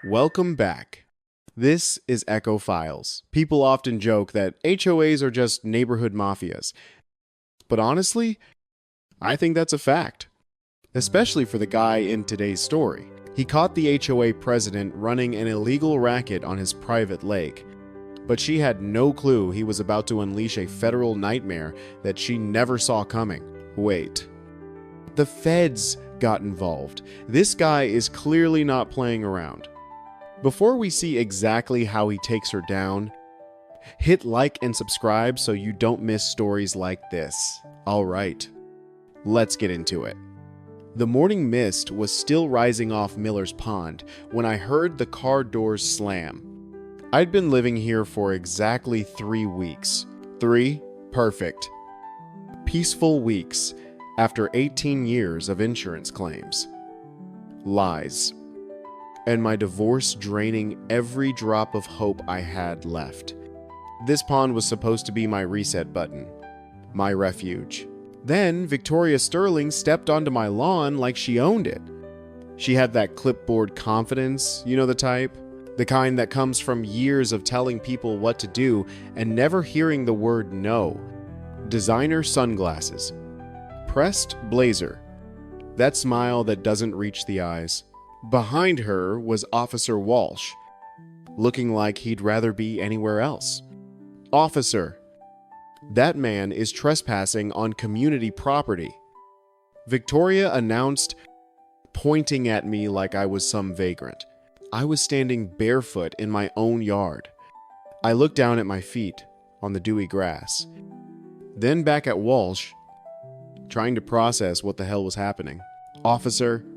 Welcome back. This is Echo Files. People often joke that HOAs are just neighborhood mafias. But honestly, I think that's a fact. Especially for the guy in today's story. He caught the HOA president running an illegal racket on his private lake. But she had no clue he was about to unleash a federal nightmare that she never saw coming. Wait. The feds got involved. This guy is clearly not playing around. Before we see exactly how he takes her down, hit like and subscribe so you don't miss stories like this. Alright, let's get into it. The morning mist was still rising off Miller's Pond when I heard the car doors slam. I'd been living here for exactly 3 weeks. 3 perfect, peaceful weeks after 18 years of insurance claims. Lies. And my divorce draining every drop of hope I had left. This pond was supposed to be my reset button, my refuge. Then Victoria Sterling stepped onto my lawn like she owned it. She had that clipboard confidence, you know the type? The kind that comes from years of telling people what to do and never hearing the word no. Designer sunglasses. Pressed blazer. That smile that doesn't reach the eyes. Behind her was Officer Walsh, looking like he'd rather be anywhere else. Officer, that man is trespassing on community property. Victoria announced, pointing at me like I was some vagrant. I was standing barefoot in my own yard. I looked down at my feet on the dewy grass, then back at Walsh, trying to process what the hell was happening. Officer,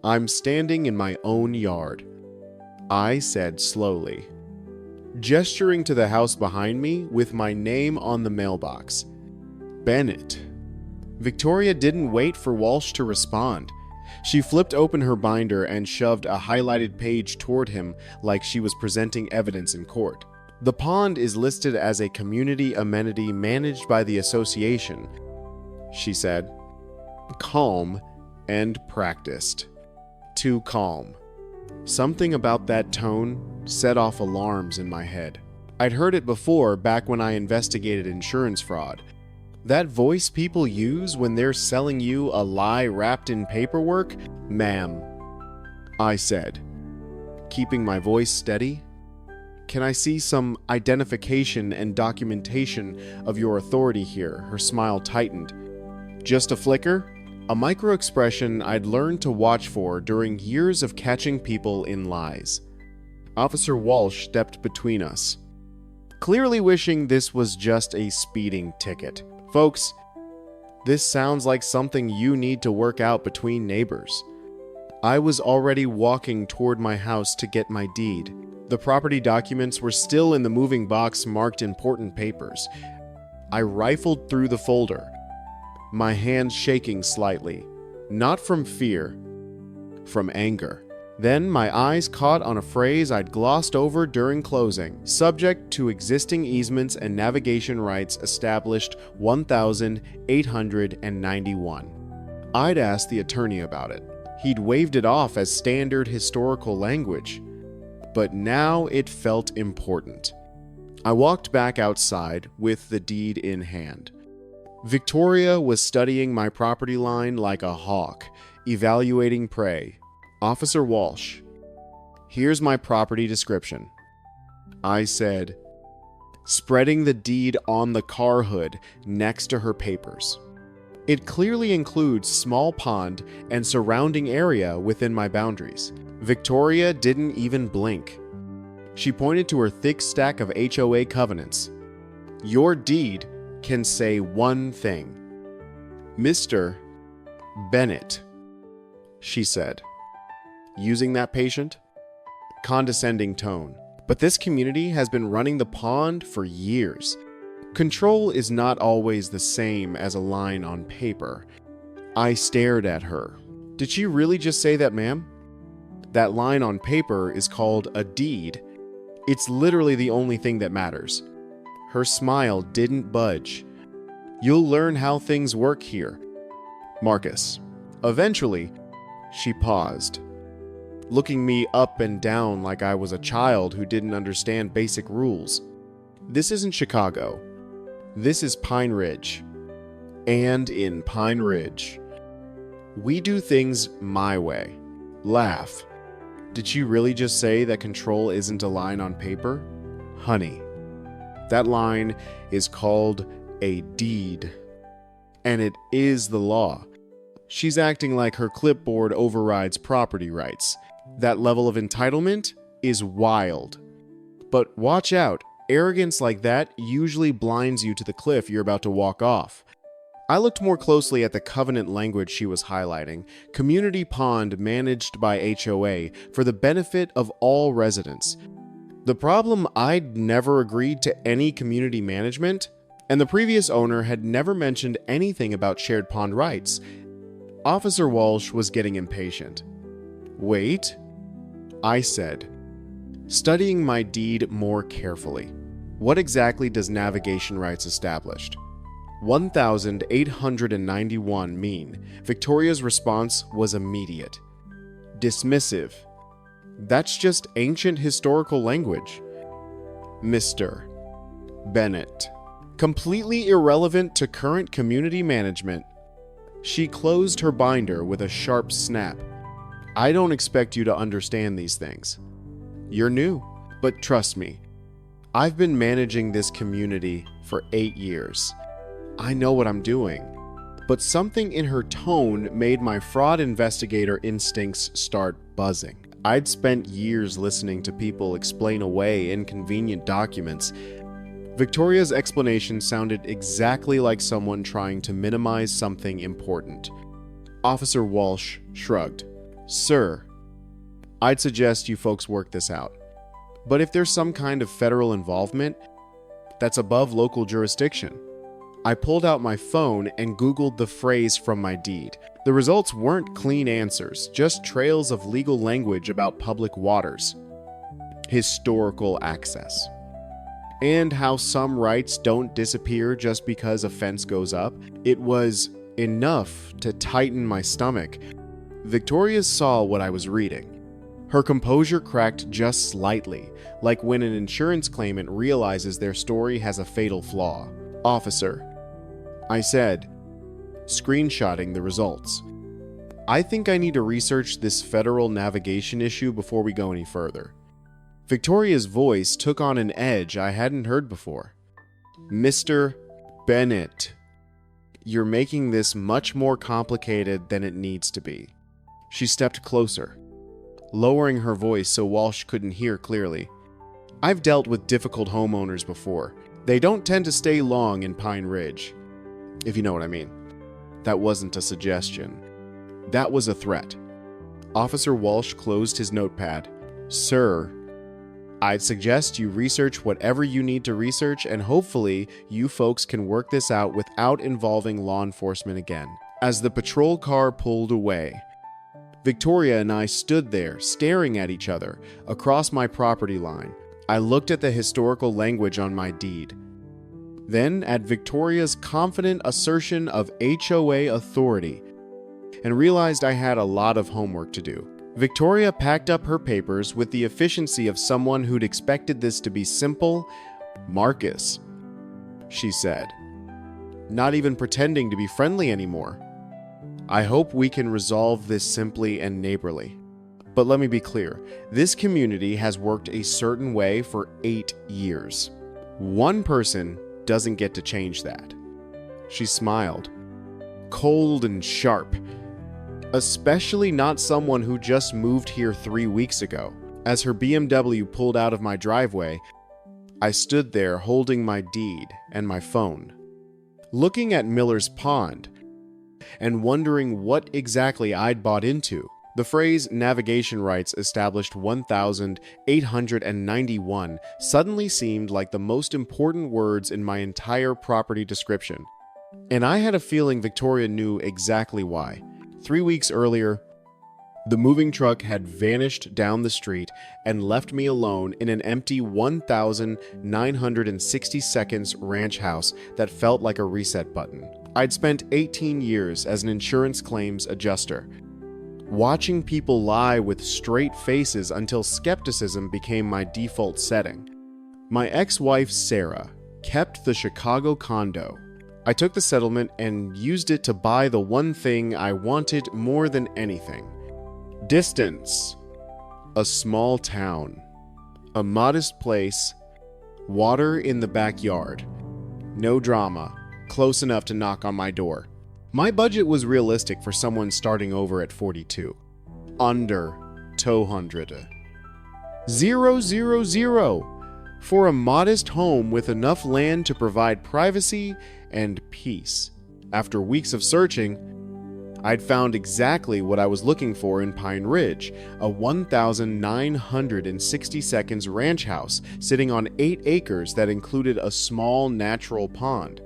I'm standing in my own yard, I said slowly, gesturing to the house behind me with my name on the mailbox. Bennett. Victoria didn't wait for Walsh to respond. She flipped open her binder and shoved a highlighted page toward him like she was presenting evidence in court. The pond is listed as a community amenity managed by the association, she said. Calm and practiced. Too calm. Something about that tone set off alarms in my head. I'd heard it before back when I investigated insurance fraud. That voice people use when they're selling you a lie wrapped in paperwork? Ma'am, I said, keeping my voice steady. Can I see some identification and documentation of your authority here? Her smile tightened. Just a flicker? A micro-expression I'd learned to watch for during years of catching people in lies. Officer Walsh stepped between us, clearly wishing this was just a speeding ticket. Folks, this sounds like something you need to work out between neighbors. I was already walking toward my house to get my deed. The property documents were still in the moving box marked important papers. I rifled through the folder, my hands shaking slightly, not from fear, from anger. Then my eyes caught on a phrase I'd glossed over during closing, subject to existing easements and navigation rights established 1891. I'd asked the attorney about it. He'd waved it off as standard historical language, but now it felt important. I walked back outside with the deed in hand. Victoria was studying my property line like a hawk, evaluating prey. Officer Walsh, here's my property description, I said, spreading the deed on the car hood next to her papers. It clearly includes small pond and surrounding area within my boundaries. Victoria didn't even blink. She pointed to her thick stack of HOA covenants. Your deed can say one thing. Mr. Bennett, she said, using that patient, condescending tone. But this community has been running the pond for years. Control is not always the same as a line on paper. I stared at her. Did she really just say that, ma'am? That line on paper is called a deed. It's literally the only thing that matters. Her smile didn't budge. You'll learn how things work here, Marcus. Eventually, she paused. looking me up and down like I was a child who didn't understand basic rules. This isn't Chicago. This is Pine Ridge. And in Pine Ridge, we do things my way. Laugh. Did she really just say that control isn't a line on paper? Honey, that line is called a deed. And it is the law. She's acting like her clipboard overrides property rights. That level of entitlement is wild. But watch out, arrogance like that usually blinds you to the cliff you're about to walk off. I looked more closely at the covenant language she was highlighting. Community pond managed by HOA for the benefit of all residents. The problem, I'd never agreed to any community management, and the previous owner had never mentioned anything about shared pond rights. Officer Walsh was getting impatient. Wait, I said, studying my deed more carefully. What exactly does navigation rights established? 1,891 mean. Victoria's response was immediate. Dismissive. That's just ancient historical language. Mr. Bennett. Completely irrelevant to current community management. She closed her binder with a sharp snap. I don't expect you to understand these things. You're new, but trust me, I've been managing this community for 8 years. I know what I'm doing. But something in her tone made my fraud investigator instincts start buzzing. I'd spent years listening to people explain away inconvenient documents. Victoria's explanation sounded exactly like someone trying to minimize something important. Officer Walsh shrugged. Sir, I'd suggest you folks work this out. But if there's some kind of federal involvement, that's above local jurisdiction. I pulled out my phone and Googled the phrase from my deed. The results weren't clean answers, just trails of legal language about public waters. Historical access. And how some rights don't disappear just because a fence goes up. It was enough to tighten my stomach. Victoria saw what I was reading. Her composure cracked just slightly, like when an insurance claimant realizes their story has a fatal flaw. Officer, I said, screenshotting the results. I think I need to research this federal navigation issue before we go any further. Victoria's voice took on an edge I hadn't heard before. Mr. Bennett, you're making this much more complicated than it needs to be. She stepped closer, lowering her voice so Walsh couldn't hear clearly. I've dealt with difficult homeowners before. They don't tend to stay long in Pine Ridge, if you know what I mean. That wasn't a suggestion. That was a threat. Officer Walsh closed his notepad. Sir, I'd suggest you research whatever you need to research, and hopefully you folks can work this out without involving law enforcement again. As the patrol car pulled away, Victoria and I stood there, staring at each other, across my property line. I looked at the historical language on my deed. Then at Victoria's confident assertion of HOA authority, and realized I had a lot of homework to do. Victoria packed up her papers with the efficiency of someone who'd expected this to be simple. Marcus, she said, not even pretending to be friendly anymore. I hope we can resolve this simply and neighborly. But let me be clear, this community has worked a certain way for 8 years. One person doesn't get to change that. She smiled, cold and sharp. Especially not someone who just moved here 3 weeks ago. As her BMW pulled out of my driveway, I stood there holding my deed and my phone, looking at Miller's Pond and wondering what exactly I'd bought into. The phrase navigation rights established 1,891 suddenly seemed like the most important words in my entire property description. And I had a feeling Victoria knew exactly why. 3 weeks earlier, the moving truck had vanished down the street and left me alone in an empty 1,960 seconds ranch house that felt like a reset button. I'd spent 18 years as an insurance claims adjuster. watching people lie with straight faces until skepticism became my default setting. My ex-wife, Sarah, kept the Chicago condo. I took the settlement and used it to buy the one thing I wanted more than anything. Distance. A small town. A modest place. Water in the backyard. No drama. Close enough to knock on my door. My budget was realistic for someone starting over at 42. Under 200. 000 for a modest home with enough land to provide privacy and peace. After weeks of searching, I'd found exactly what I was looking for in Pine Ridge, a 1,960 seconds ranch house sitting on 8 acres that included a small natural pond.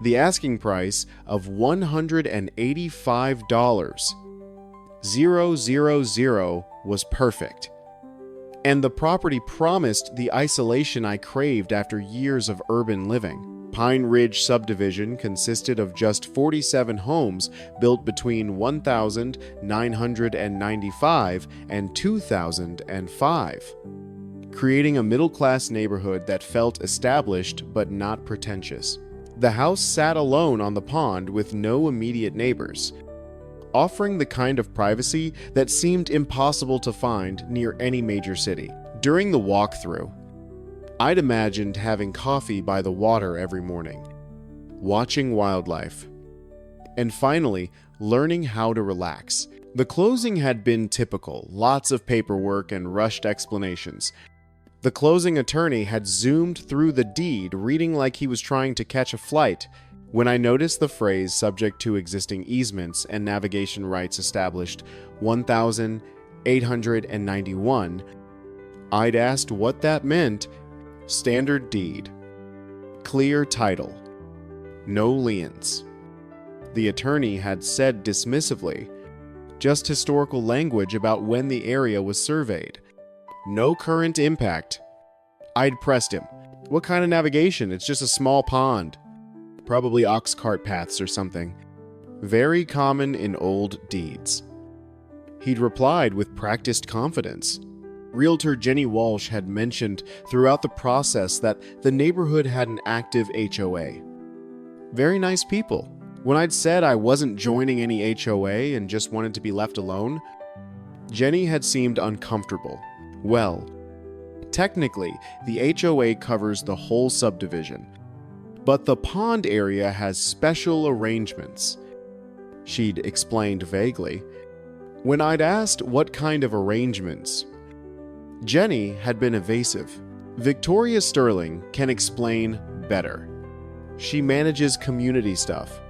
The asking price of $185. 000 was perfect. And the property promised the isolation I craved after years of urban living. Pine Ridge subdivision consisted of just 47 homes built between 1995 and 2005, creating a middle-class neighborhood that felt established but not pretentious. The house sat alone on the pond with no immediate neighbors, offering the kind of privacy that seemed impossible to find near any major city. During the walkthrough, I'd imagined having coffee by the water every morning, watching wildlife, and finally learning how to relax. The closing had been typical, lots of paperwork and rushed explanations. The closing attorney had zoomed through the deed, reading like he was trying to catch a flight, when I noticed the phrase subject to existing easements and navigation rights established 1,891, I'd asked what that meant. Standard deed. Clear title. No liens. The attorney had said dismissively, just historical language about when the area was surveyed. No current impact. I'd pressed him. What kind of navigation? It's just a small pond. Probably ox cart paths or something. Very common in old deeds. He'd replied with practiced confidence. Realtor Jenny Walsh had mentioned throughout the process that the neighborhood had an active HOA. Very nice people. When I'd said I wasn't joining any HOA and just wanted to be left alone, Jenny had seemed uncomfortable. Well, technically, the HOA covers the whole subdivision, but the pond area has special arrangements. She'd explained vaguely. When I'd asked what kind of arrangements, Jenny had been evasive. Victoria Sterling can explain better. She manages community stuff,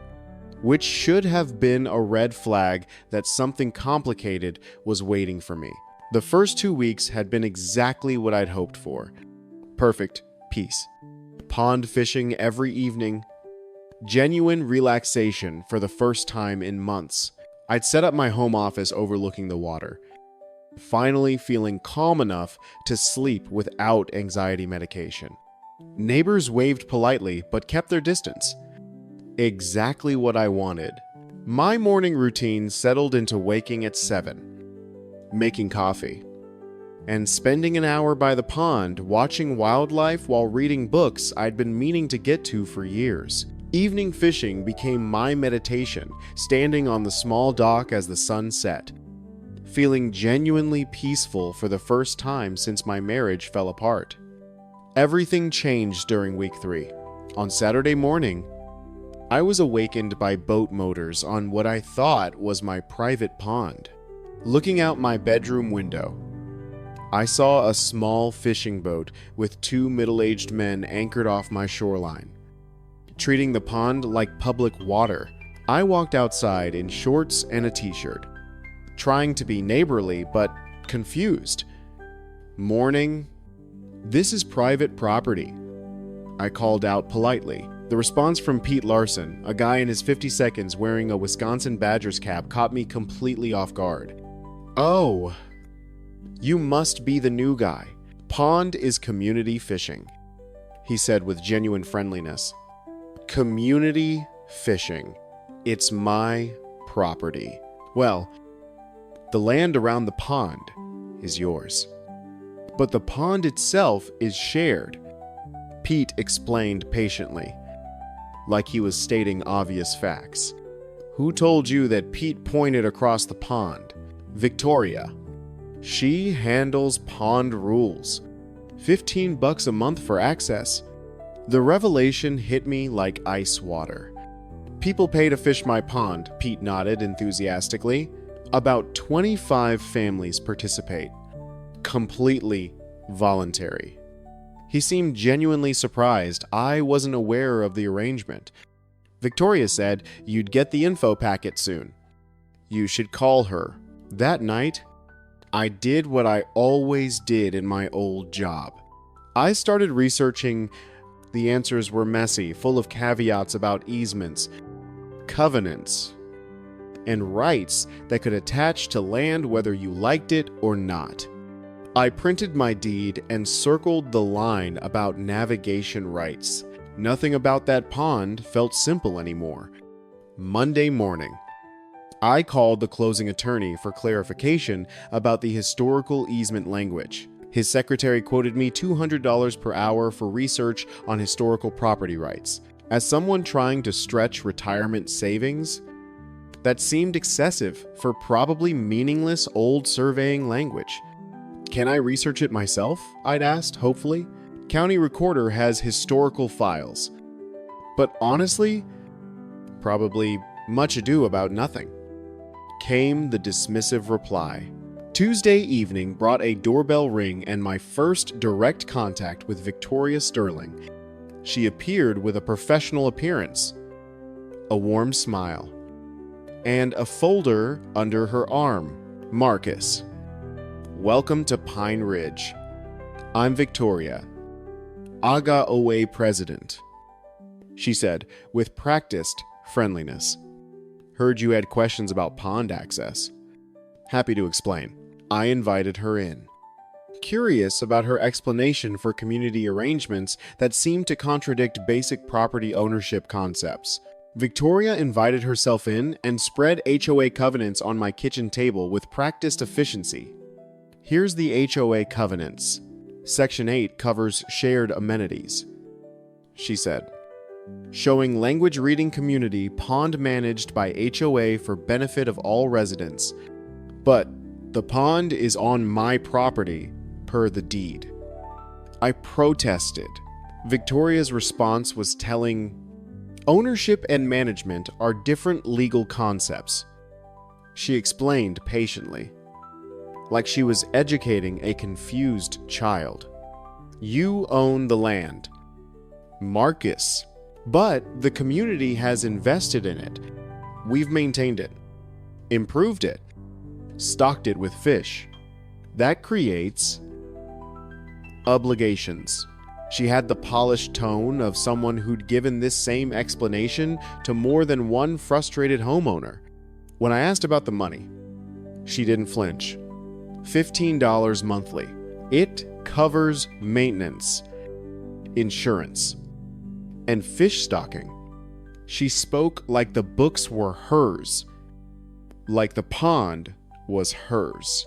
which should have been a red flag that something complicated was waiting for me. The first 2 weeks had been exactly what I'd hoped for. Perfect peace. Pond fishing every evening. Genuine relaxation for the first time in months. I'd set up my home office overlooking the water, finally feeling calm enough to sleep without anxiety medication. Neighbors waved politely but kept their distance. Exactly what I wanted. My morning routine settled into waking at 7, making coffee, and spending an hour by the pond watching wildlife while reading books I'd been meaning to get to for years. Evening fishing became my meditation, standing on the small dock as the sun set, feeling genuinely peaceful for the first time since my marriage fell apart. Everything changed during week 3. On Saturday morning, I was awakened by boat motors on what I thought was my private pond. Looking out my bedroom window, I saw a small fishing boat with 2 middle-aged men anchored off my shoreline, treating the pond like public water. I walked outside in shorts and a t-shirt, trying to be neighborly but confused. Morning. This is private property, I called out politely. The response from Pete Larson, a guy in his 52nds wearing a Wisconsin Badgers cap, caught me completely off guard. Oh, you must be the new guy. Pond is community fishing, he said with genuine friendliness. Community fishing. It's my property. Well, The land around the pond is yours. But the pond itself is shared, Pete explained patiently, like he was stating obvious facts. Who told you that Pete pointed across the pond? Victoria. She handles pond rules. $15 a month for access. The revelation hit me like ice water. People pay to fish my pond, Pete nodded enthusiastically. About 25 families participate. Completely voluntary. He seemed genuinely surprised. I wasn't aware of the arrangement. Victoria said you'd get the info packet soon. You should call her. That night, I did what I always did in my old job. I started researching. The answers were messy, full of caveats about easements, covenants, and rights that could attach to land whether you liked it or not. I printed my deed and circled the line about navigation rights. Nothing about that pond felt simple anymore. Monday morning, I called the closing attorney for clarification about the historical easement language. His secretary quoted me $200 per hour for research on historical property rights. As someone trying to stretch retirement savings, that seemed excessive for probably meaningless old surveying language. Can I research it myself? I'd asked, hopefully. County recorder has historical files. But honestly, probably much ado about nothing. Came the dismissive reply. Tuesday evening brought a doorbell ring and my first direct contact with Victoria Sterling. She appeared with a professional appearance, a warm smile, and a folder under her arm. Marcus. Welcome to Pine Ridge. I'm Victoria, HOA president, she said with practiced friendliness. Heard you had questions about pond access. Happy to explain. I invited her in. Curious about her explanation for community arrangements that seemed to contradict basic property ownership concepts. Victoria invited herself in and spread HOA covenants on my kitchen table with practiced efficiency. Here's the HOA covenants. Section 8 covers shared amenities, she said, showing language reading community pond managed by HOA for benefit of all residents. But the pond is on my property, per the deed. I protested. Victoria's response was telling. Ownership and management are different legal concepts, she explained patiently, like she was educating a confused child. You own the land, Marcus, but the community has invested in it. We've maintained it, improved it, stocked it with fish. That creates obligations. She had the polished tone of someone who'd given this same explanation to more than one frustrated homeowner. When I asked about the money, she didn't flinch. $15 monthly. It covers maintenance, insurance, and fish stocking. She spoke like the books were hers, like the pond was hers.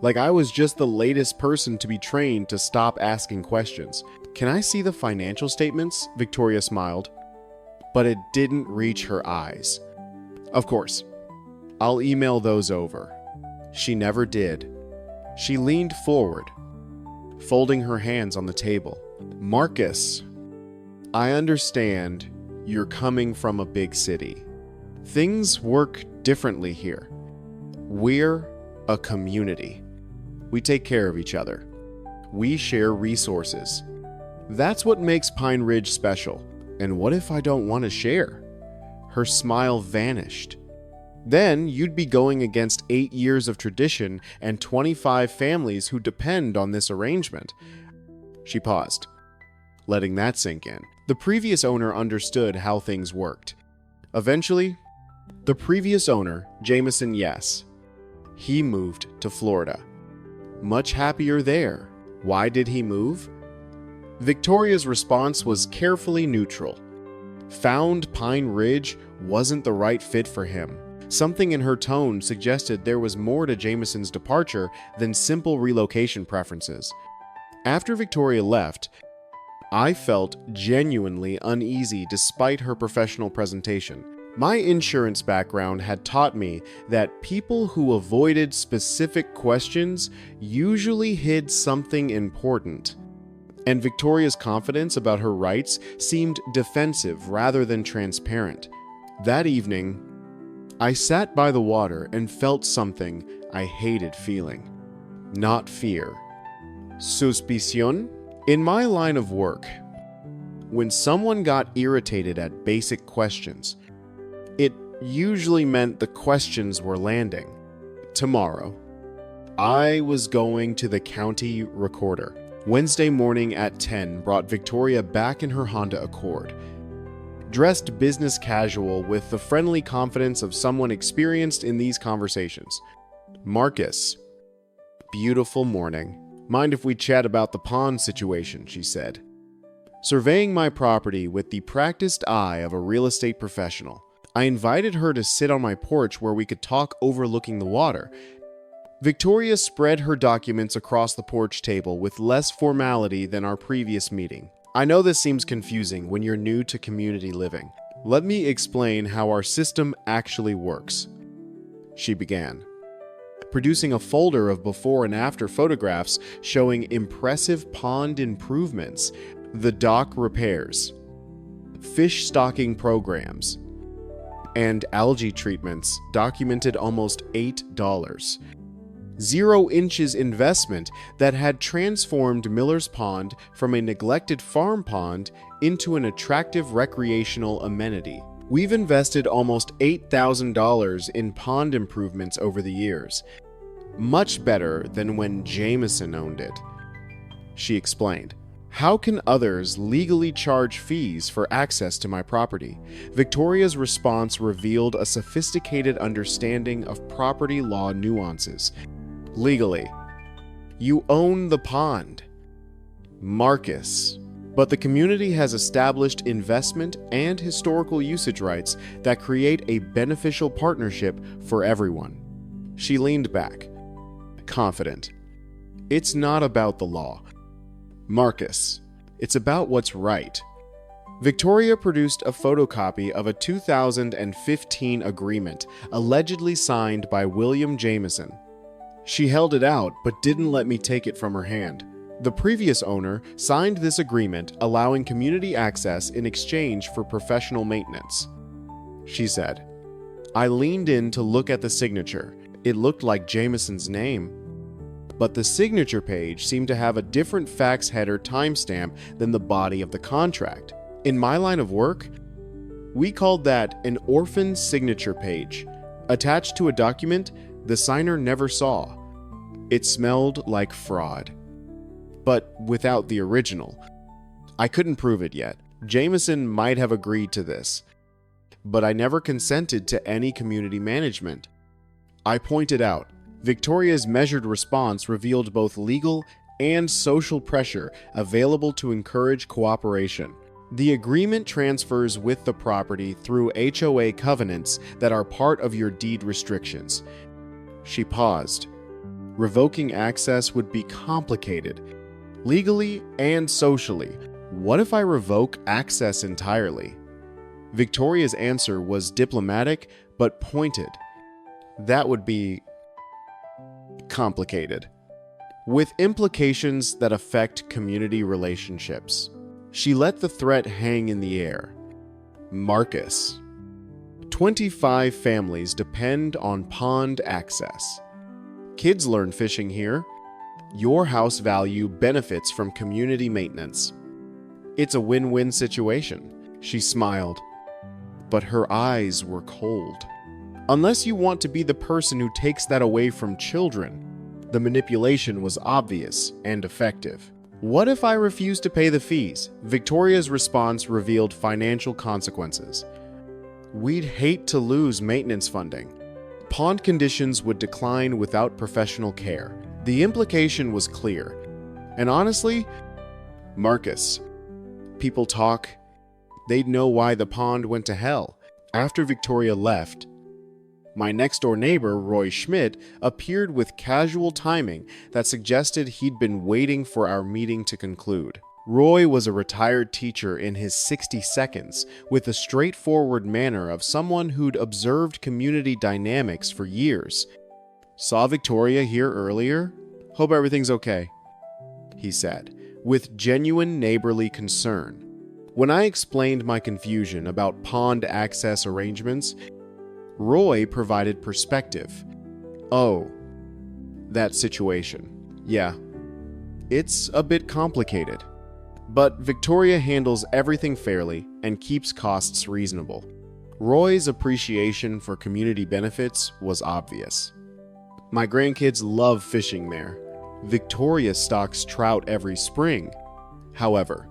Like I was just the latest person to be trained to stop asking questions. Can I see the financial statements? Victoria smiled, but it didn't reach her eyes. Of course, I'll email those over. She never did. She leaned forward, folding her hands on the table. Marcus, I understand you're coming from a big city. Things work differently here. We're a community. We take care of each other. We share resources. That's what makes Pine Ridge special. And what if I don't want to share? Her smile vanished. Then you'd be going against 8 years of tradition and 25 families who depend on this arrangement. She paused, letting that sink in. The previous owner understood how things worked. Eventually, the previous owner, Jameson, yes, he moved to Florida. Much happier there. Why did he move? Victoria's response was carefully neutral. Found Pine Ridge wasn't the right fit for him. Something in her tone suggested there was more to Jameson's departure than simple relocation preferences. After Victoria left, I felt genuinely uneasy despite her professional presentation. My insurance background had taught me that people who avoided specific questions usually hid something important. And Victoria's confidence about her rights seemed defensive rather than transparent. That evening, I sat by the water and felt something I hated feeling. Not fear. Suspicion? In my line of work, when someone got irritated at basic questions, it usually meant the questions were landing. Tomorrow, I was going to the county recorder. Wednesday morning at 10 brought Victoria back in her Honda Accord. Dressed business casual with the friendly confidence of someone experienced in these conversations. Marcus. Beautiful morning. Mind if we chat about the pond situation, she said. Surveying my property with the practiced eye of a real estate professional, I invited her to sit on my porch where we could talk overlooking the water. Victoria spread her documents across the porch table with less formality than our previous meeting. I know this seems confusing when you're new to community living. Let me explain how our system actually works, she began, producing a folder of before and after photographs showing impressive pond improvements, the dock repairs, fish stocking programs, and algae treatments documented almost $8. 0 inches investment that had transformed Miller's Pond from a neglected farm pond into an attractive recreational amenity. We've invested almost $8,000 in pond improvements over the years. Much better than when Jameson owned it, she explained. How can others legally charge fees for access to my property? Victoria's response revealed a sophisticated understanding of property law nuances. Legally, you own the pond, Marcus, but the community has established investment and historical usage rights that create a beneficial partnership for everyone. She leaned back, confident. It's not about the law, Marcus. It's about what's right. Victoria produced a photocopy of a 2015 agreement allegedly signed by William Jameson. She held it out but didn't let me take it from her hand. The previous owner signed this agreement allowing community access in exchange for professional maintenance, she said. I leaned in to look at the signature. It looked like Jameson's name, but the signature page seemed to have a different fax header timestamp than the body of the contract. In my line of work, we called that an orphan signature page, attached to a document the signer never saw. It smelled like fraud, but without the original. I couldn't prove it yet. Jameson might have agreed to this, but I never consented to any community management. I pointed out, Victoria's measured response revealed both legal and social pressure available to encourage cooperation. The agreement transfers with the property through HOA covenants that are part of your deed restrictions. She paused. Revoking access would be complicated, legally and socially. What if I revoke access entirely? Victoria's answer was diplomatic but pointed. That would be complicated, with implications that affect community relationships. She let the threat hang in the air. Marcus. 25 families depend on pond access. Kids learn fishing here. Your house value benefits from community maintenance. It's a win-win situation. She smiled, but her eyes were cold. Unless you want to be the person who takes that away from children. The manipulation was obvious and effective. What if I refuse to pay the fees? Victoria's response revealed financial consequences. We'd hate to lose maintenance funding. Pond conditions would decline without professional care. The implication was clear. And honestly, Marcus, people talk, they'd know why the pond went to hell. After Victoria left, My next-door neighbor, Roy Schmidt, appeared with casual timing that suggested he'd been waiting for our meeting to conclude. Roy was a retired teacher in his 60 seconds, with the straightforward manner of someone who'd observed community dynamics for years. "Saw Victoria here earlier? Hope everything's okay," he said, with genuine neighborly concern. When I explained my confusion about pond access arrangements, Roy provided perspective. "Oh, that situation. Yeah, it's a bit complicated. But Victoria handles everything fairly and keeps costs reasonable." Roy's appreciation for community benefits was obvious. "My grandkids love fishing there. Victoria stocks trout every spring." However,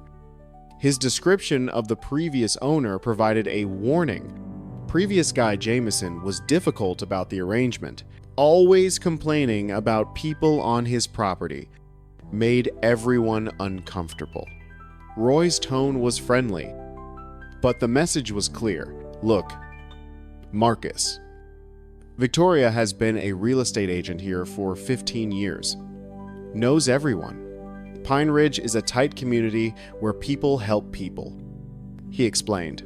his description of the previous owner provided a warning. Previous guy Jameson was difficult about the arrangement, always complaining about people on his property, made everyone uncomfortable. Roy's tone was friendly, but the message was clear. "Look, Marcus, Victoria has been a real estate agent here for 15 years. Knows everyone. Pine Ridge is a tight community where people help people," he explained.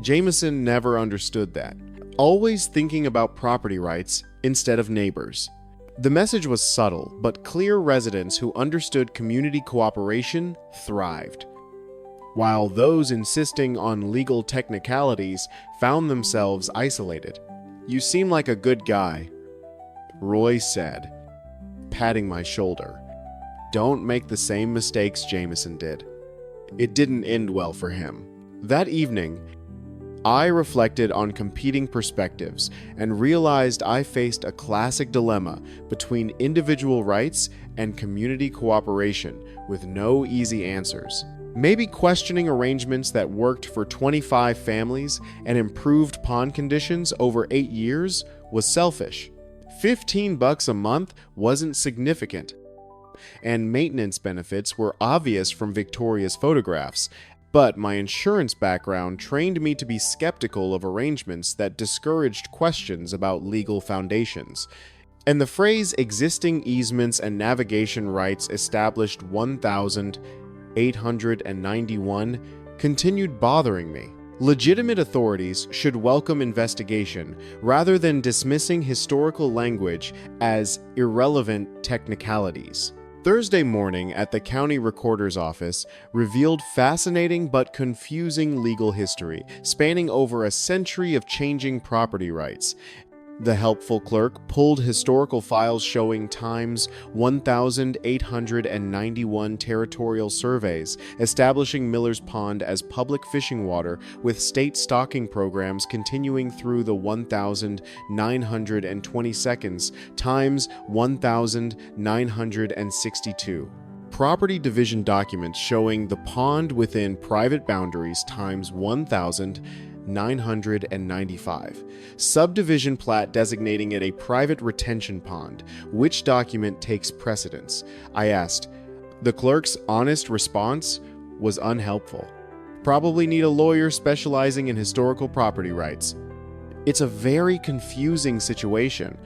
Jameson never understood that, always thinking about property rights instead of neighbors. The message was subtle, but clear. Residents who understood community cooperation thrived, while those insisting on legal technicalities found themselves isolated. "You seem like a good guy," Roy said, patting my shoulder. "Don't make the same mistakes Jameson did." It didn't end well for him. That evening, I reflected on competing perspectives and realized I faced a classic dilemma between individual rights and community cooperation with no easy answers. Maybe questioning arrangements that worked for 25 families and improved pond conditions over 8 years was selfish. $15 a month wasn't significant, and maintenance benefits were obvious from Victoria's photographs. But my insurance background trained me to be skeptical of arrangements that discouraged questions about legal foundations. And the phrase "existing easements and navigation rights established 1891" continued bothering me. Legitimate authorities should welcome investigation rather than dismissing historical language as irrelevant technicalities. Thursday morning at the county recorder's office revealed fascinating but confusing legal history spanning over a century of changing property rights. The helpful clerk pulled historical files showing Time's 1,891 territorial surveys establishing Miller's Pond as public fishing water, with state stocking programs continuing through the 1,922nd, Time's 1,962. Property division documents showing the pond within private boundaries, Time's 1,995. Subdivision plat designating it a private retention pond. Which document takes precedence? I asked. The clerk's honest response was unhelpful. Probably need a lawyer specializing in historical property rights. It's a very confusing situation.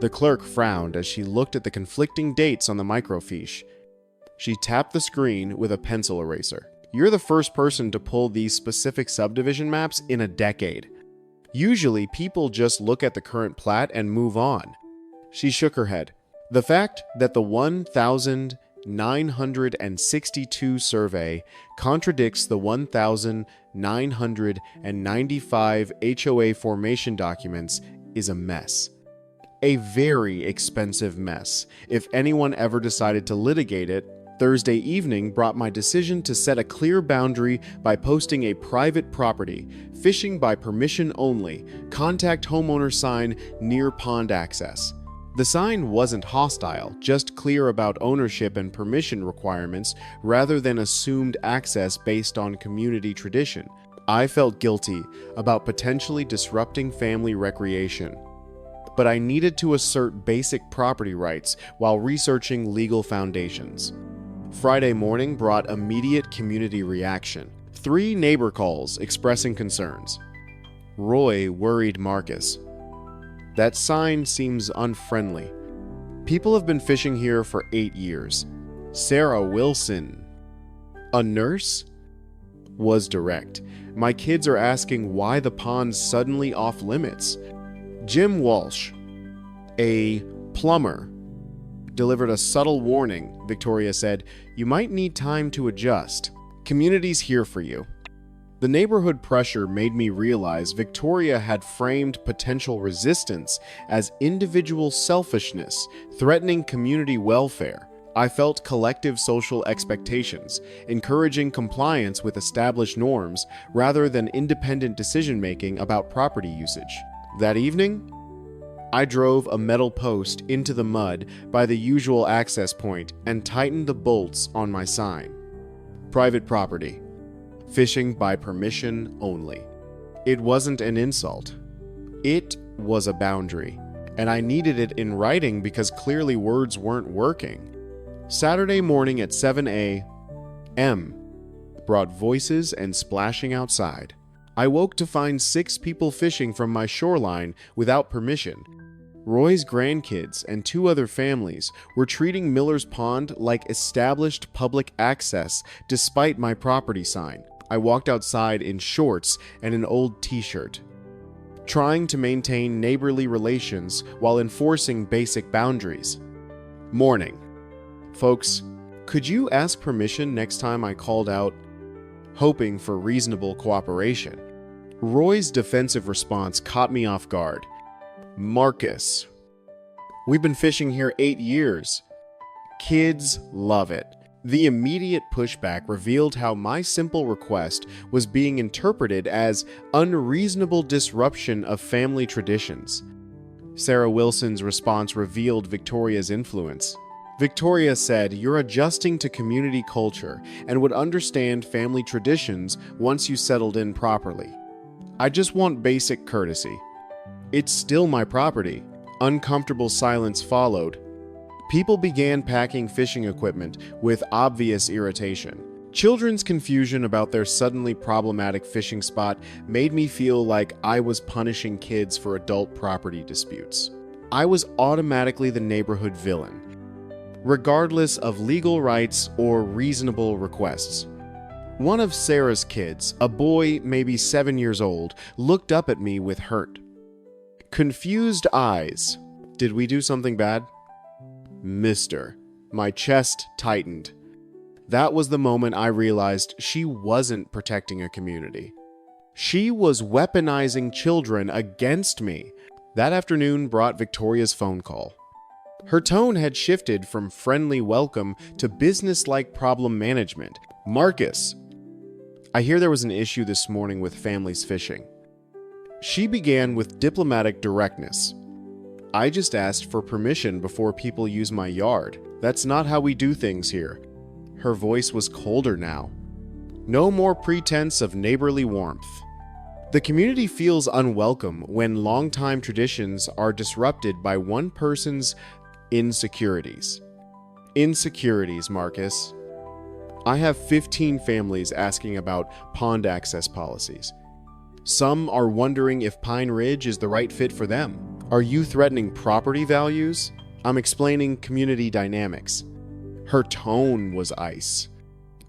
The clerk frowned as she looked at the conflicting dates on the microfiche. She tapped the screen with a pencil eraser. You're the first person to pull these specific subdivision maps in a decade. Usually, people just look at the current plat and move on. She shook her head. The fact that the 1,962 survey contradicts the 1,995 HOA formation documents is a mess. A very expensive mess. If anyone ever decided to litigate it, Thursday evening brought my decision to set a clear boundary by posting a private property, fishing by permission only, contact homeowner sign near pond access. The sign wasn't hostile, just clear about ownership and permission requirements rather than assumed access based on community tradition. I felt guilty about potentially disrupting family recreation, but I needed to assert basic property rights while researching legal foundations. Friday morning brought immediate community reaction. 3 neighbor calls expressing concerns. Roy worried Marcus. That sign seems unfriendly. People have been fishing here for 8 years. Sarah Wilson, a nurse, was direct. My kids are asking why the pond's suddenly off limits. Jim Walsh, a plumber, delivered a subtle warning. Victoria said, "You might need time to adjust. Community's here for you." The neighborhood pressure made me realize Victoria had framed potential resistance as individual selfishness, threatening community welfare. I felt collective social expectations, encouraging compliance with established norms rather than independent decision-making about property usage. That evening, I drove a metal post into the mud by the usual access point and tightened the bolts on my sign. Private property. Fishing by permission only. It wasn't an insult. It was a boundary, and I needed it in writing because clearly words weren't working. Saturday morning at 7 a.m. brought voices and splashing outside. I woke to find 6 people fishing from my shoreline without permission. Roy's grandkids and 2 other families were treating Miller's Pond like established public access despite my property sign. I walked outside in shorts and an old t-shirt, trying to maintain neighborly relations while enforcing basic boundaries. Morning. Folks, could you ask permission next time I called out, hoping for reasonable cooperation? Roy's defensive response caught me off guard. Marcus, we've been fishing here 8 years. Kids love it. The immediate pushback revealed how my simple request was being interpreted as unreasonable disruption of family traditions. Sarah Wilson's response revealed Victoria's influence. Victoria said, "You're adjusting to community culture and would understand family traditions once you settled in properly. I just want basic courtesy. It's still my property." Uncomfortable silence followed. People began packing fishing equipment with obvious irritation. Children's confusion about their suddenly problematic fishing spot made me feel like I was punishing kids for adult property disputes. I was automatically the neighborhood villain, regardless of legal rights or reasonable requests. One of Sarah's kids, a boy maybe 7 years old, looked up at me with hurt, confused eyes. Did we do something bad? Mister. My chest tightened. That was the moment I realized she wasn't protecting a community. She was weaponizing children against me. That afternoon brought Victoria's phone call. Her tone had shifted from friendly welcome to business-like problem management. "Marcus, I hear there was an issue this morning with families fishing." She began with diplomatic directness. "I just asked for permission before people use my yard. That's not how we do things here." Her voice was colder now. No more pretense of neighborly warmth. The community feels unwelcome when longtime traditions are disrupted by one person's insecurities. Insecurities, Marcus. I have 15 families asking about pond access policies. Some are wondering if Pine Ridge is the right fit for them. Are you threatening property values? I'm explaining community dynamics. Her tone was ice.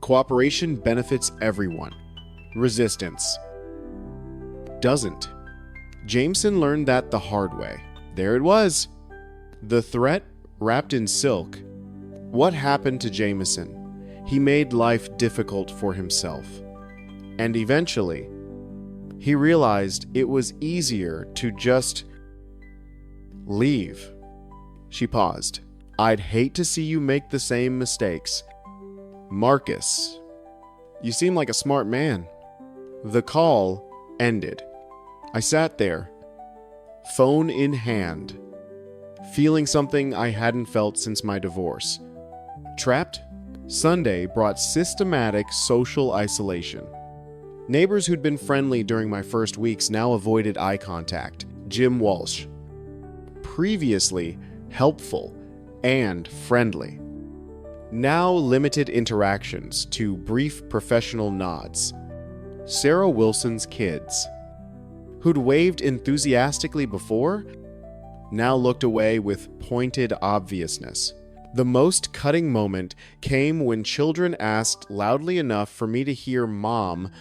Cooperation benefits everyone. Resistance doesn't. Jameson learned that the hard way. There it was. The threat wrapped in silk. What happened to Jameson? He made life difficult for himself. And eventually, he realized it was easier to just leave. She paused. I'd hate to see you make the same mistakes. Marcus, you seem like a smart man. The call ended. I sat there, phone in hand, feeling something I hadn't felt since my divorce. Trapped? Sunday brought systematic social isolation. Neighbors who'd been friendly during my first weeks now avoided eye contact. Jim Walsh. Previously helpful and friendly. Now limited interactions to brief professional nods. Sarah Wilson's kids, who'd waved enthusiastically before, now looked away with pointed obviousness. The most cutting moment came when children asked loudly enough for me to hear Mom,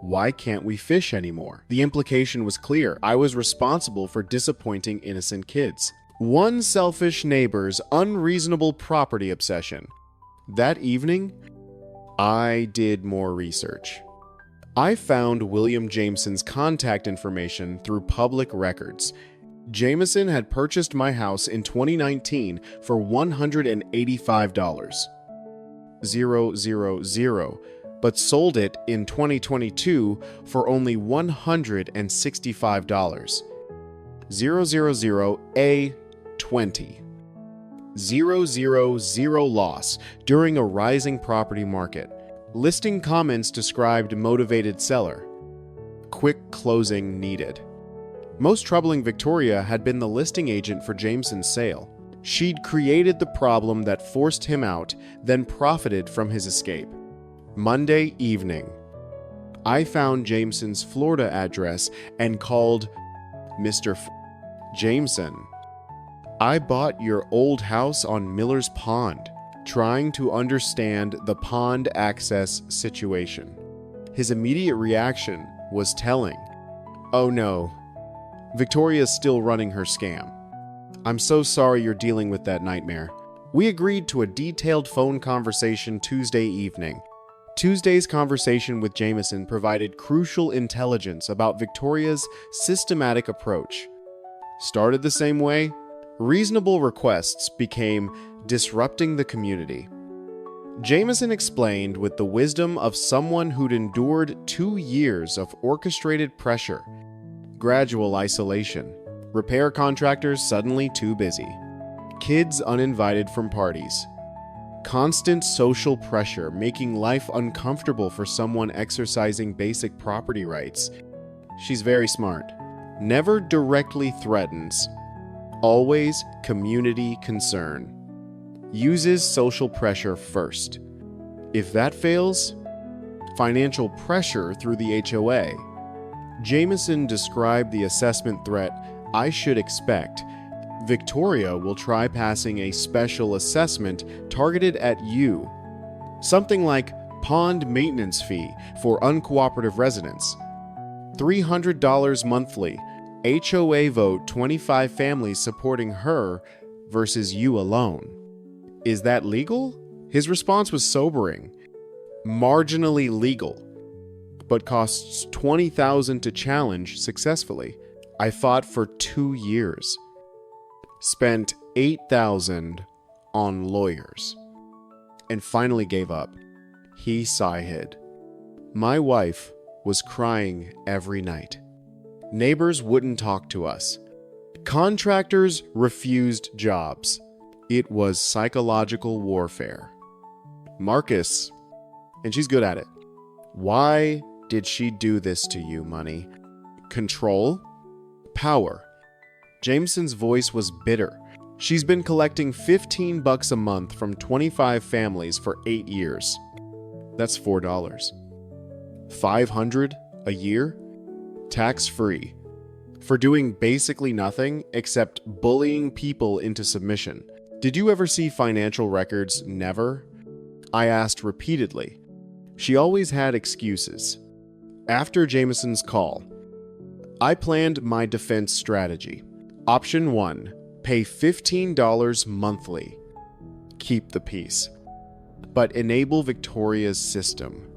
"Why can't we fish anymore?" The implication was clear. I was responsible for disappointing innocent kids. One selfish neighbor's unreasonable property obsession. That evening, I did more research. I found William Jameson's contact information through public records. Jameson had purchased my house in 2019 for $185, but sold it in 2022 for only $165, A20, 000 loss during a rising property market. Listing comments described motivated seller. Quick closing needed. Most troubling, Victoria had been the listing agent for Jameson's sale. She'd created the problem that forced him out, then profited from his escape. Monday evening, I found Jameson's Florida address and called Mr. Jameson. I bought your old house on Miller's Pond, trying to understand the pond access situation. His immediate reaction was telling. Oh no, Victoria's still running her scam. I'm so sorry you're dealing with that nightmare. We agreed to a detailed phone conversation Tuesday evening. Tuesday's conversation with Jameson provided crucial intelligence about Victoria's systematic approach. Started the same way, reasonable requests became disrupting the community. Jameson explained with the wisdom of someone who'd endured 2 years of orchestrated pressure, gradual isolation, repair contractors suddenly too busy, kids uninvited from parties, constant social pressure making life uncomfortable for someone exercising basic property rights. She's very smart. Never directly threatens. Always community concern. Uses social pressure first. If that fails, financial pressure through the HOA. Jameson described the assessment threat I should expect. Victoria will try passing a special assessment targeted at you. Something like pond maintenance fee for uncooperative residents. $300 monthly. HOA vote 25 families supporting her versus you alone. Is that legal? His response was sobering. Marginally legal, but costs $20,000 to challenge successfully. I fought for 2 years. Spent $8,000 on lawyers. And finally gave up. He sighed. My wife was crying every night. Neighbors wouldn't talk to us. Contractors refused jobs. It was psychological warfare. Marcus, and she's good at it. Why did she do this to you, money? Control? Power. Jameson's voice was bitter. She's been collecting $15 a month from 25 families for 8 years. That's $4. $500 a year? Tax-free. For doing basically nothing except bullying people into submission. Did you ever see financial records? Never? I asked repeatedly. She always had excuses. After Jameson's call, I planned my defense strategy. Option 1, pay $15 monthly. Keep the peace. But enable Victoria's system.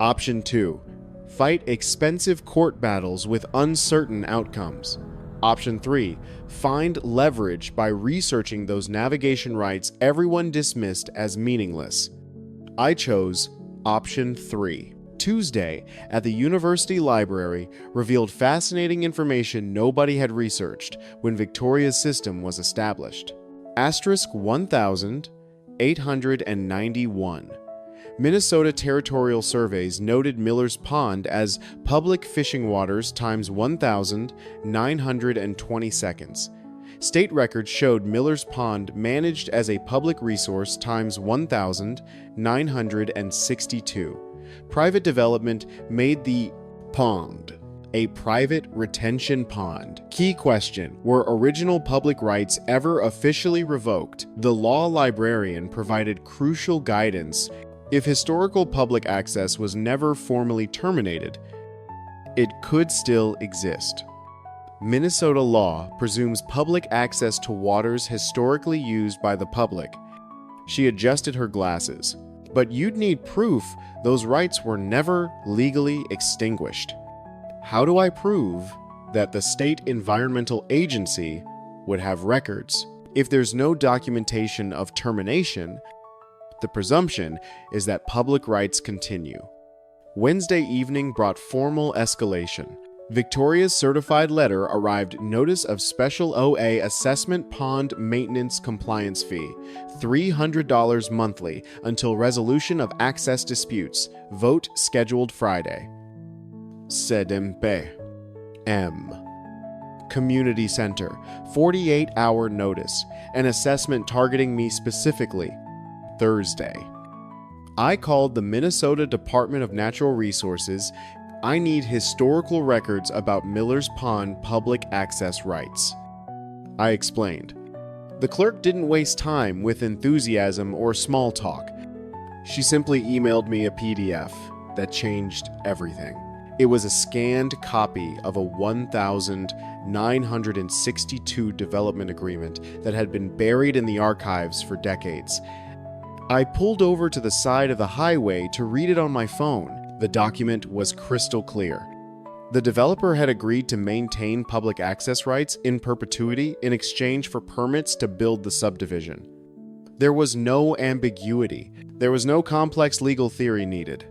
Option 2, fight expensive court battles with uncertain outcomes. Option 3, find leverage by researching those navigation rights everyone dismissed as meaningless. I chose Option 3. Tuesday at the university library revealed fascinating information nobody had researched when Victoria's system was established. Asterisk 1891. Minnesota territorial surveys noted Miller's Pond as public fishing waters times 1,920 seconds. State records showed Miller's Pond managed as a public resource times 1,962. Private development made the pond a private retention pond. Key question: were original public rights ever officially revoked? The law librarian provided crucial guidance. If historical public access was never formally terminated, it could still exist. Minnesota law presumes public access to waters historically used by the public. She adjusted her glasses. But you'd need proof those rights were never legally extinguished. How do I prove that the state environmental agency would have records? If there's no documentation of termination, the presumption is that public rights continue. Wednesday evening brought formal escalation. Victoria's certified letter arrived: notice of special OA assessment pond maintenance compliance fee, $300 monthly until resolution of access disputes. Vote scheduled Friday. Sedempe. M. Community Center, 48-hour notice, an assessment targeting me specifically. Thursday. I called the Minnesota Department of Natural Resources. I need historical records about Miller's Pond public access rights. I explained. The clerk didn't waste time with enthusiasm or small talk. She simply emailed me a PDF that changed everything. It was a scanned copy of a 1,962 development agreement that had been buried in the archives for decades. I pulled over to the side of the highway to read it on my phone. The document was crystal clear. The developer had agreed to maintain public access rights in perpetuity in exchange for permits to build the subdivision. There was no ambiguity. There was no complex legal theory needed.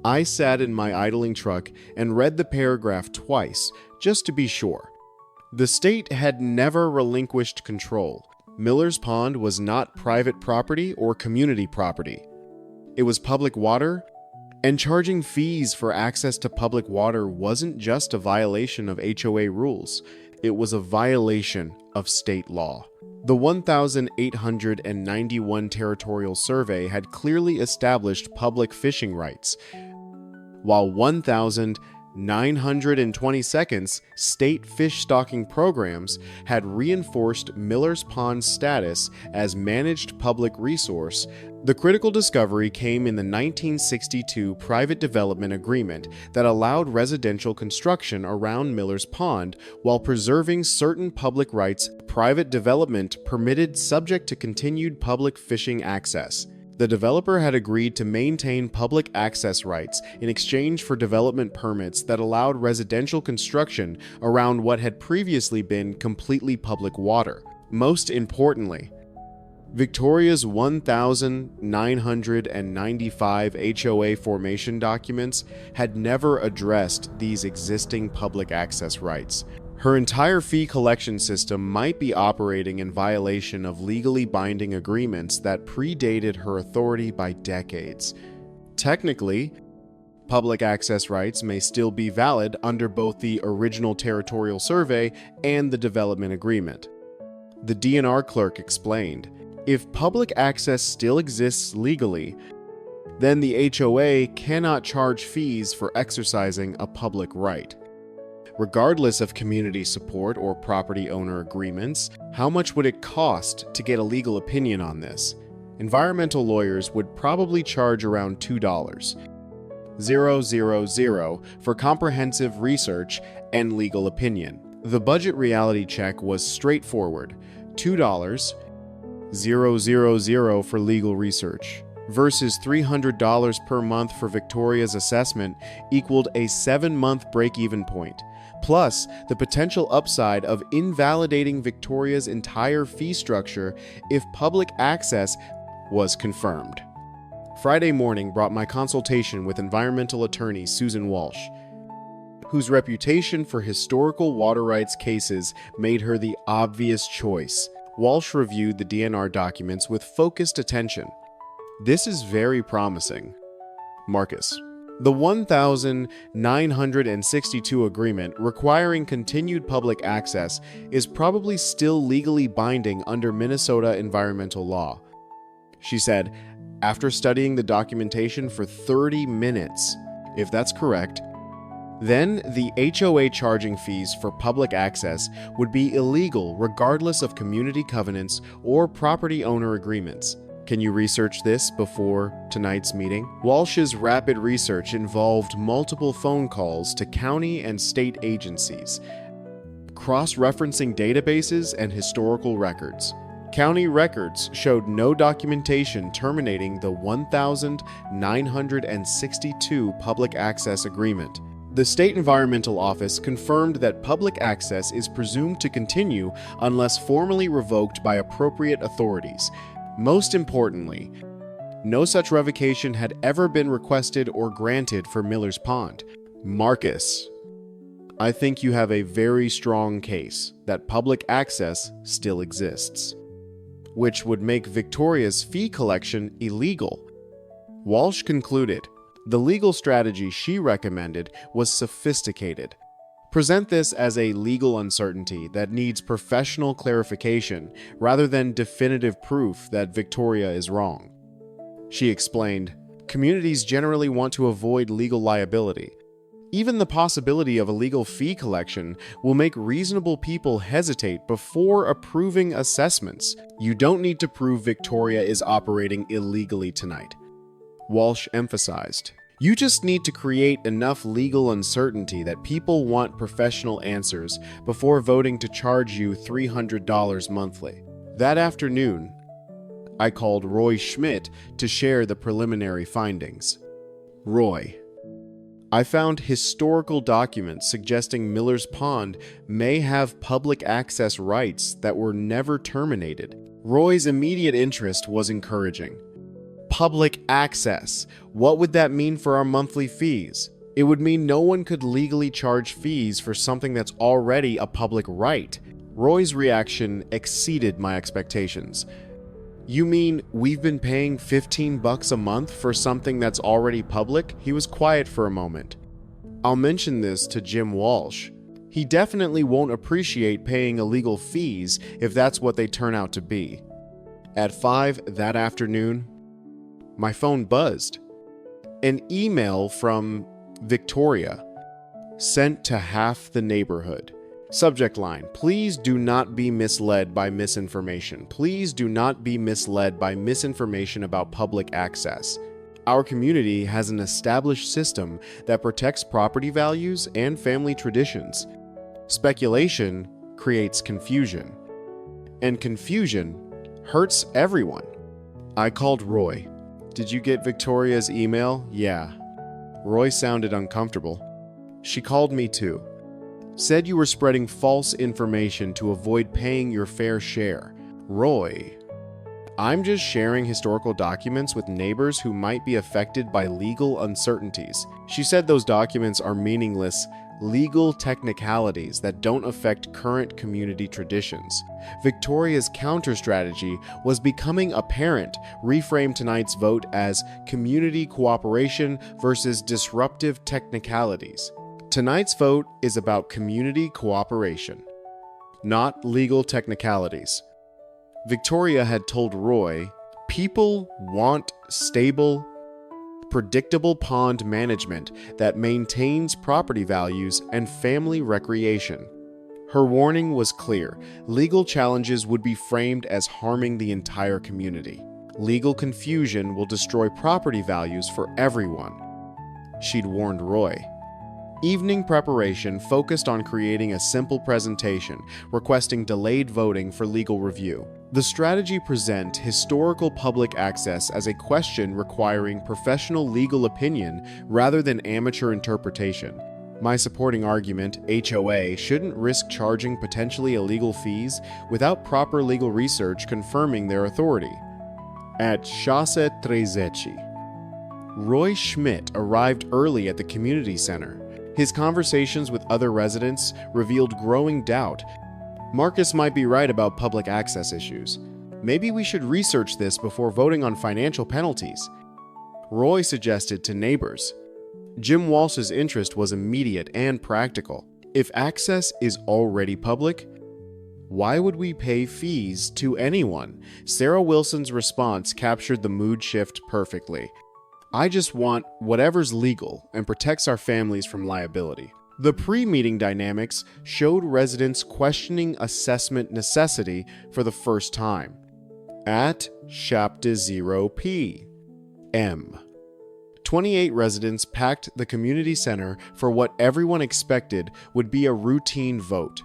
I sat in my idling truck and read the paragraph twice, just to be sure. The state had never relinquished control. Miller's Pond was not private property or community property. It was public water, and charging fees for access to public water wasn't just a violation of HOA rules, it was a violation of state law. The 1,891 territorial survey had clearly established public fishing rights, while 1,922 state fish stocking programs had reinforced Miller's Pond's status as managed public resource. The critical discovery came in the 1962 private development agreement that allowed residential construction around Miller's Pond while preserving certain public rights. Private development permitted subject to continued public fishing access. The developer had agreed to maintain public access rights in exchange for development permits that allowed residential construction around what had previously been completely public water. Most importantly, Victoria's 1,995 HOA formation documents had never addressed these existing public access rights. Her entire fee collection system might be operating in violation of legally binding agreements that predated her authority by decades. Technically, public access rights may still be valid under both the original territorial survey and the development agreement. The DNR clerk explained, if public access still exists legally, then the HOA cannot charge fees for exercising a public right. Regardless of community support or property owner agreements, how much would it cost to get a legal opinion on this? Environmental lawyers would probably charge around $2,000 for comprehensive research and legal opinion. The budget reality check was straightforward: $2,000 for legal research versus $300 per month for Victoria's assessment equaled a 7-month break-even point, plus the potential upside of invalidating Victoria's entire fee structure if public access was confirmed. Friday morning brought my consultation with environmental attorney Susan Walsh, whose reputation for historical water rights cases made her the obvious choice. Walsh reviewed the DNR documents with focused attention. This is very promising. Marcus. The 1,962 agreement requiring continued public access is probably still legally binding under Minnesota environmental law, she said, after studying the documentation for 30 minutes. If that's correct, Then the HOA charging fees for public access would be illegal regardless of community covenants or property owner agreements. Can you research this before tonight's meeting? Walsh's rapid research involved multiple phone calls to county and state agencies, cross-referencing databases and historical records. County records showed no documentation terminating the 1,962 public access agreement. The State Environmental Office confirmed that public access is presumed to continue unless formally revoked by appropriate authorities. Most importantly, no such revocation had ever been requested or granted for Miller's Pond. Marcus, I think you have a very strong case that public access still exists, which would make Victoria's fee collection illegal. Walsh concluded the legal strategy she recommended was sophisticated. Present this as a legal uncertainty that needs professional clarification rather than definitive proof that Victoria is wrong. She explained, communities generally want to avoid legal liability. Even the possibility of a legal fee collection will make reasonable people hesitate before approving assessments. You don't need to prove Victoria is operating illegally tonight, Walsh emphasized. You just need to create enough legal uncertainty that people want professional answers before voting to charge you $300 monthly. That afternoon, I called Roy Schmidt to share the preliminary findings. Roy, I found historical documents suggesting Miller's Pond may have public access rights that were never terminated. Roy's immediate interest was encouraging. Public access. What would that mean for our monthly fees? It would mean no one could legally charge fees for something that's already a public right. Roy's reaction exceeded my expectations. You mean we've been paying $15 a month for something that's already public? He was quiet for a moment. I'll mention this to Jim Walsh. He definitely won't appreciate paying illegal fees if that's what they turn out to be. At 5 that afternoon, my phone buzzed. An email from Victoria, sent to half the neighborhood. Subject line, please do not be misled by misinformation. Please do not be misled by misinformation about public access. Our community has an established system that protects property values and family traditions. Speculation creates confusion, and confusion hurts everyone. I called Roy. Did you get Victoria's email? Yeah. Roy sounded uncomfortable. She called me too. Said you were spreading false information to avoid paying your fair share. Roy, I'm just sharing historical documents with neighbors who might be affected by legal uncertainties. She said those documents are meaningless, legal technicalities that don't affect current community traditions. Victoria's counter-strategy was becoming apparent, reframed tonight's vote as community cooperation versus disruptive technicalities. Tonight's vote is about community cooperation, not legal technicalities. Victoria had told Roy, people want stable, predictable pond management that maintains property values and family recreation. Her warning was clear. Legal challenges would be framed as harming the entire community. Legal confusion will destroy property values for everyone. She'd warned Roy. Evening preparation focused on creating a simple presentation, requesting delayed voting for legal review. The strategy present historical public access as a question requiring professional legal opinion rather than amateur interpretation. My supporting argument, HOA, shouldn't risk charging potentially illegal fees without proper legal research confirming their authority. At Chaussee Trezeci, Roy Schmidt arrived early at the community center. His conversations with other residents revealed growing doubt. Marcus might be right about public access issues. Maybe we should research this before voting on financial penalties, Roy suggested to neighbors. Jim Walsh's interest was immediate and practical. If access is already public, why would we pay fees to anyone? Sarah Wilson's response captured the mood shift perfectly. I just want whatever's legal and protects our families from liability. The pre-meeting dynamics showed residents questioning assessment necessity for the first time. At Chapter 0P. M. 28 residents packed the community center for what everyone expected would be a routine vote.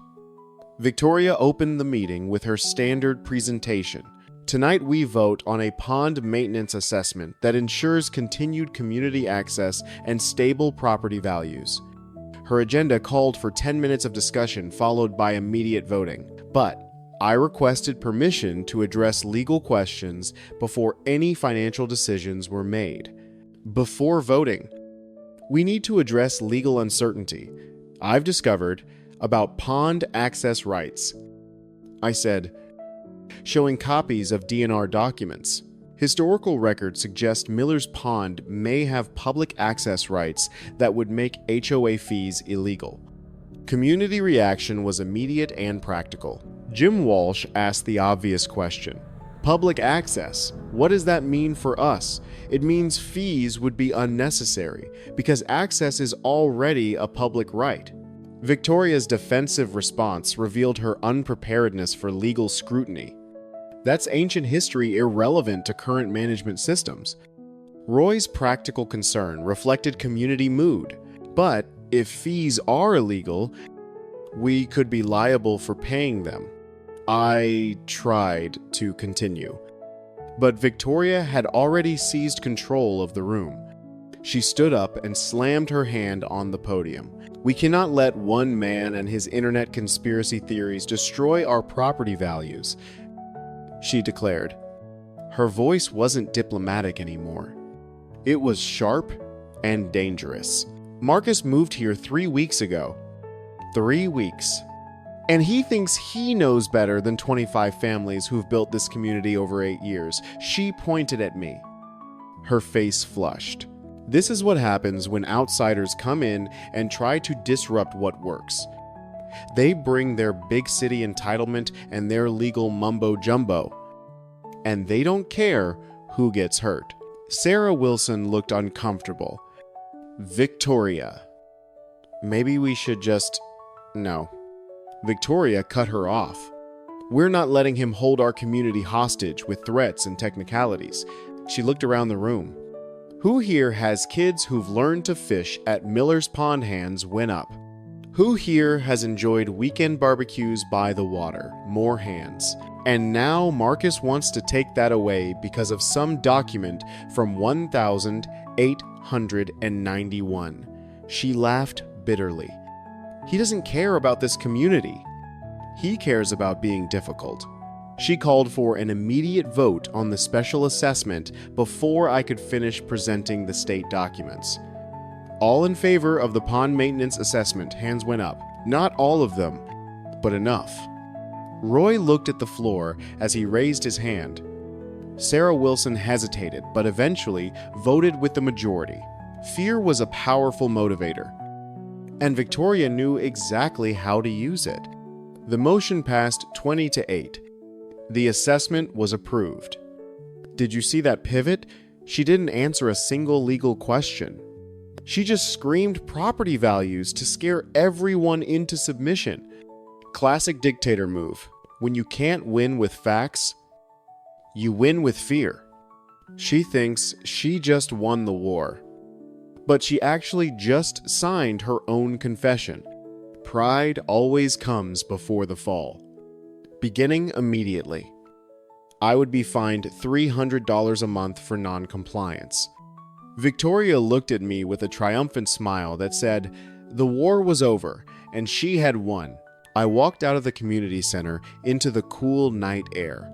Victoria opened the meeting with her standard presentation. Tonight we vote on a pond maintenance assessment that ensures continued community access and stable property values. Her agenda called for 10 minutes of discussion followed by immediate voting, but I requested permission to address legal questions before any financial decisions were made. Before voting, we need to address legal uncertainty I've discovered about pond access rights. I said, showing copies of DNR documents. Historical records suggest Miller's Pond may have public access rights that would make HOA fees illegal. Community reaction was immediate and practical. Jim Walsh asked the obvious question. Public access, what does that mean for us? It means fees would be unnecessary because access is already a public right. Victoria's defensive response revealed her unpreparedness for legal scrutiny. That's ancient history irrelevant to current management systems. Roy's practical concern reflected community mood, but if fees are illegal, we could be liable for paying them. I tried to continue, but Victoria had already seized control of the room. She stood up and slammed her hand on the podium. We cannot let one man and his internet conspiracy theories destroy our property values, she declared. Her voice wasn't diplomatic anymore. It was sharp and dangerous. Marcus moved here 3 weeks ago. 3 weeks. And he thinks he knows better than 25 families who've built this community over 8 years. She pointed at me. Her face flushed. This is what happens when outsiders come in and try to disrupt what works. They bring their big city entitlement and their legal mumbo-jumbo. And they don't care who gets hurt. Sarah Wilson looked uncomfortable. Victoria. Maybe we should just... No. Victoria cut her off. We're not letting him hold our community hostage with threats and technicalities. She looked around the room. Who here has kids who've learned to fish at Miller's Pond? Hands went up. Who here has enjoyed weekend barbecues by the water? More hands. And now Marcus wants to take that away because of some document from 1891. She laughed bitterly. He doesn't care about this community. He cares about being difficult. She called for an immediate vote on the special assessment before I could finish presenting the state documents. All in favor of the pond maintenance assessment, hands went up. Not all of them, but enough. Roy looked at the floor as he raised his hand. Sarah Wilson hesitated, but eventually voted with the majority. Fear was a powerful motivator, and Victoria knew exactly how to use it. The motion passed 20-8. The assessment was approved. Did you see that pivot? She didn't answer a single legal question. She just screamed property values to scare everyone into submission. Classic dictator move. When you can't win with facts, you win with fear. She thinks she just won the war. But she actually just signed her own confession. Pride always comes before the fall. Beginning immediately. I would be fined $300 a month for non-compliance. Victoria looked at me with a triumphant smile that said the war was over and she had won. I walked out of the community center into the cool night air,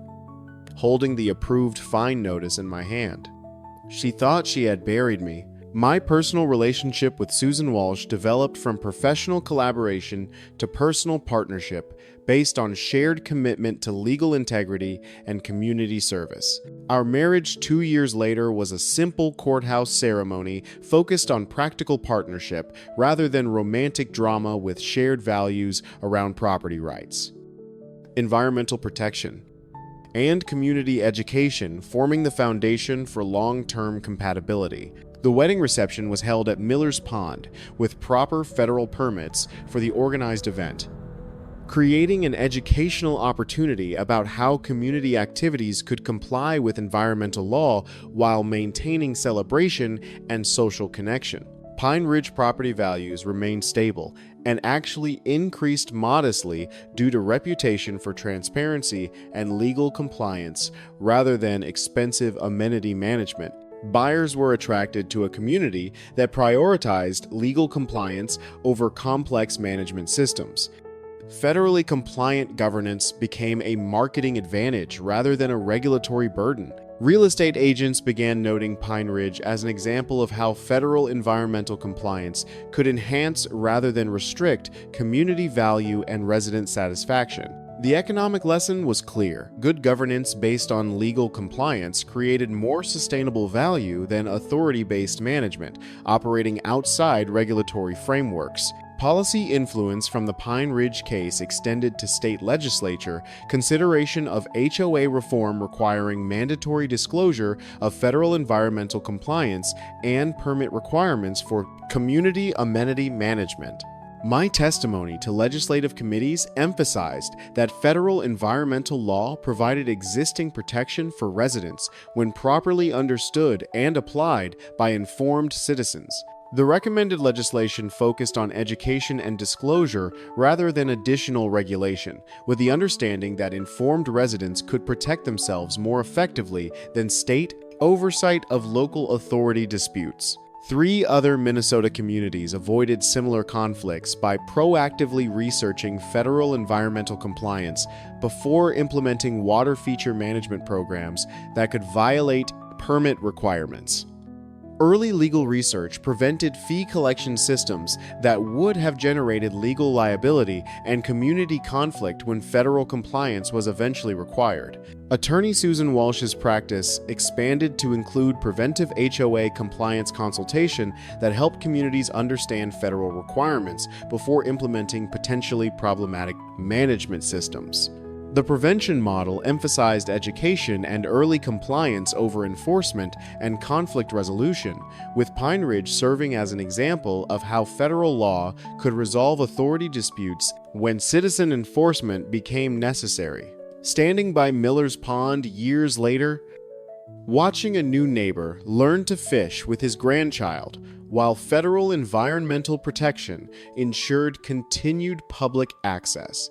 holding the approved fine notice in my hand. She thought she had buried me. My personal relationship with Susan Walsh developed from professional collaboration to personal partnership based on shared commitment to legal integrity and community service. Our marriage 2 years later was a simple courthouse ceremony focused on practical partnership rather than romantic drama with shared values around property rights. Environmental protection. and community education, forming the foundation for long-term compatibility. The wedding reception was held at Miller's Pond, with proper federal permits for the organized event, creating an educational opportunity about how community activities could comply with environmental law while maintaining celebration and social connection. Pine Ridge property values remained stable and actually increased modestly due to reputation for transparency and legal compliance rather than expensive amenity management. Buyers were attracted to a community that prioritized legal compliance over complex management systems. Federally compliant governance became a marketing advantage rather than a regulatory burden. Real estate agents began noting Pine Ridge as an example of how federal environmental compliance could enhance rather than restrict community value and resident satisfaction. The economic lesson was clear. Good governance based on legal compliance created more sustainable value than authority-based management, operating outside regulatory frameworks. Policy influence from the Pine Ridge case extended to state legislature consideration of HOA reform requiring mandatory disclosure of federal environmental compliance and permit requirements for community amenity management. My testimony to legislative committees emphasized that federal environmental law provided existing protection for residents when properly understood and applied by informed citizens. The recommended legislation focused on education and disclosure rather than additional regulation, with the understanding that informed residents could protect themselves more effectively than state oversight of local authority disputes. 3 other Minnesota communities avoided similar conflicts by proactively researching federal environmental compliance before implementing water feature management programs that could violate permit requirements. Early legal research prevented fee collection systems that would have generated legal liability and community conflict when federal compliance was eventually required. Attorney Susan Walsh's practice expanded to include preventive HOA compliance consultation that helped communities understand federal requirements before implementing potentially problematic management systems. The prevention model emphasized education and early compliance over enforcement and conflict resolution, with Pine Ridge serving as an example of how federal law could resolve authority disputes when citizen enforcement became necessary. Standing by Miller's Pond years later, watching a new neighbor learn to fish with his grandchild while federal environmental protection ensured continued public access,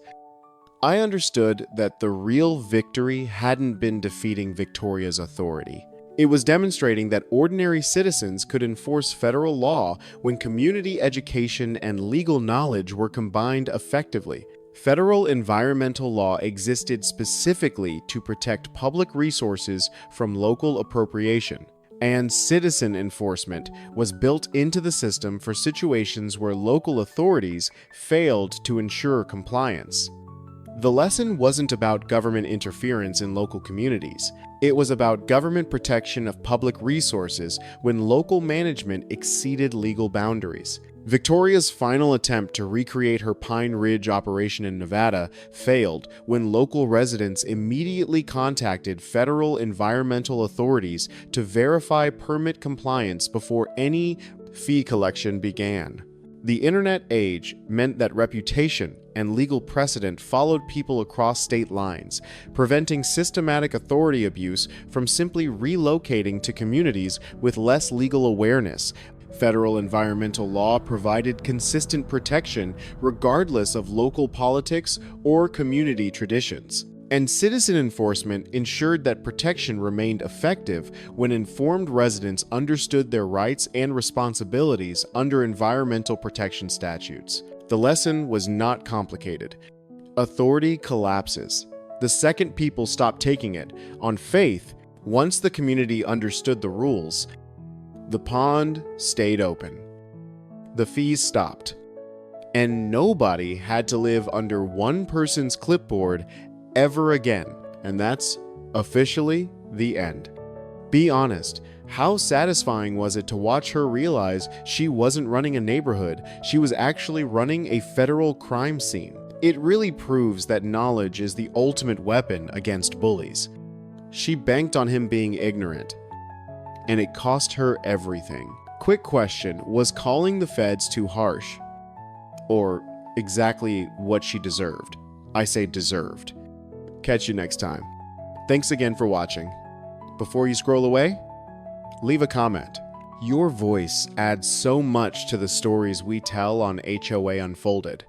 I understood that the real victory hadn't been defeating Victoria's authority. It was demonstrating that ordinary citizens could enforce federal law when community education and legal knowledge were combined effectively. Federal environmental law existed specifically to protect public resources from local appropriation, and citizen enforcement was built into the system for situations where local authorities failed to ensure compliance. The lesson wasn't about government interference in local communities. It was about government protection of public resources when local management exceeded legal boundaries. Victoria's final attempt to recreate her Pine Ridge operation in Nevada failed when local residents immediately contacted federal environmental authorities to verify permit compliance before any fee collection began. The internet age meant that reputation and legal precedent followed people across state lines, preventing systematic authority abuse from simply relocating to communities with less legal awareness. Federal environmental law provided consistent protection regardless of local politics or community traditions. And citizen enforcement ensured that protection remained effective when informed residents understood their rights and responsibilities under environmental protection statutes. The lesson was not complicated. Authority collapses the second people stop taking it on faith. Once the community understood the rules, the pond stayed open. The fees stopped, and nobody had to live under one person's clipboard ever again, and that's officially the end. Be honest, how satisfying was it to watch her realize she wasn't running a neighborhood, she was actually running a federal crime scene? It really proves that knowledge is the ultimate weapon against bullies. She banked on him being ignorant, and it cost her everything. Quick question, was calling the feds too harsh? Or exactly what she deserved? I say deserved. Catch you next time. Thanks again for watching. Before you scroll away, leave a comment. Your voice adds so much to the stories we tell on HOA Unfolded.